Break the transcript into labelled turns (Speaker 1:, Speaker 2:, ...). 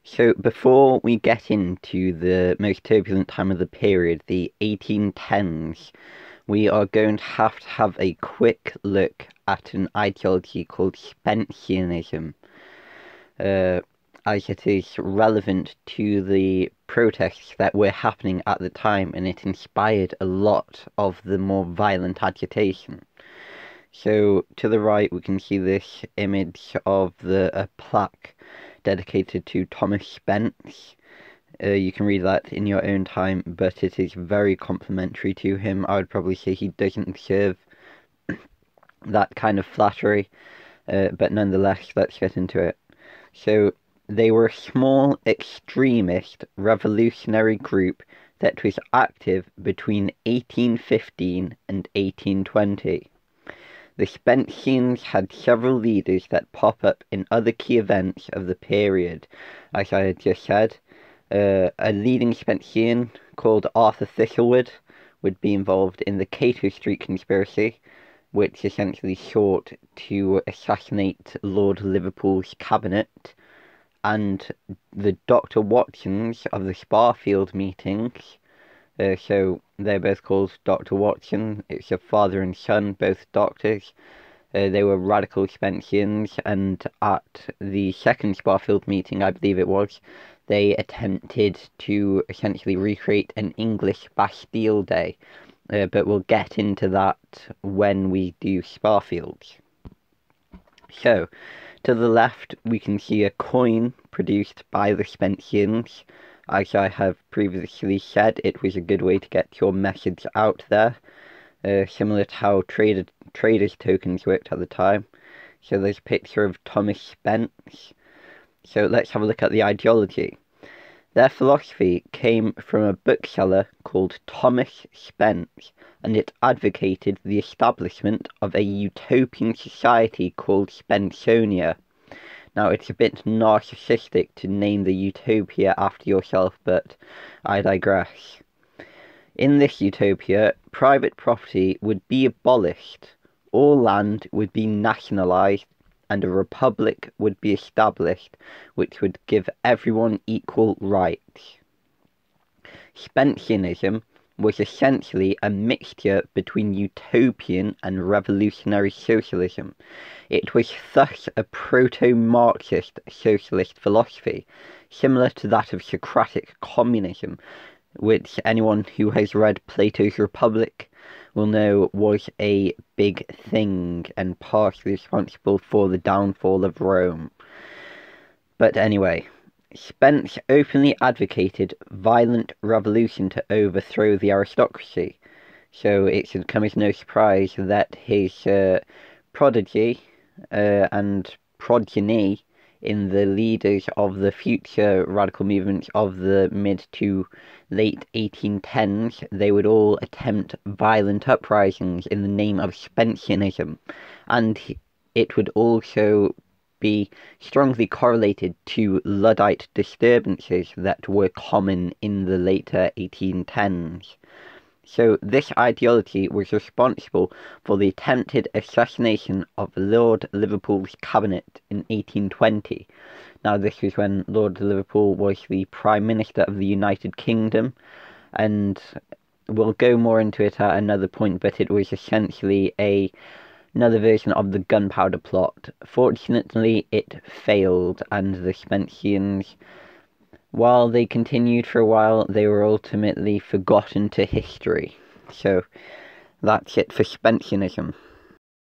Speaker 1: So before we get into the most turbulent time of the period, the 1810s, we are going to have a quick look at an ideology called Spenceanism, uh, as it is relevant to the protests that were happening at the time, and it inspired a lot of the more violent agitation. So to the right, we can see this image of a plaque dedicated to Thomas Spence. You can read that in your own time, but it is very complimentary to him. I would probably say he doesn't deserve that kind of flattery, but nonetheless, let's get into it. So, they were a small, extremist, revolutionary group that was active between 1815 and 1820. The Spenceans had several leaders that pop up in other key events of the period, as I had just said. A leading Spencean called Arthur Thistlewood would be involved in the Cato Street conspiracy, which essentially sought to assassinate Lord Liverpool's cabinet, and the Dr. Watsons of the Sparfield meetings. So they're both called Dr. Watson. It's a father and son, both doctors. They were radical Spenceans, and at the second Sparfield meeting, I believe it was, they attempted to essentially recreate an English Bastille Day. But we'll get into that when we do Sparfields. So, to the left, we can see a coin produced by the Spenceans. As I have previously said, it was a good way to get your message out there, similar to how traders' tokens worked at the time. So there's a picture of Thomas Spence. So let's have a look at the ideology. Their philosophy came from a bookseller called Thomas Spence, and it advocated the establishment of a utopian society called Spenceania. Now, it's a bit narcissistic to name the utopia after yourself, but I digress. In this utopia, private property would be abolished, all land would be nationalised, and a republic would be established which would give everyone equal rights. Spenceanism was essentially a mixture between utopian and revolutionary socialism. It was thus a proto-Marxist socialist philosophy, similar to that of Socratic communism, which anyone who has read Plato's Republic will know was a big thing and partially responsible for the downfall of Rome. But anyway, Spence openly advocated violent revolution to overthrow the aristocracy, so it should come as no surprise that his prodigy and progeny in the leaders of the future radical movements of the mid to late 1810s, they would all attempt violent uprisings in the name of Spenceanism, and it would also be strongly correlated to Luddite disturbances that were common in the later 1810s. So this ideology was responsible for the attempted assassination of Lord Liverpool's cabinet in 1820. Now, this was when Lord Liverpool was the Prime Minister of the United Kingdom, and we'll go more into it at another point, but it was essentially another version of the gunpowder plot. Fortunately, it failed, and the Spenceans, while they continued for a while, they were ultimately forgotten to history. So, that's it for Spenceanism.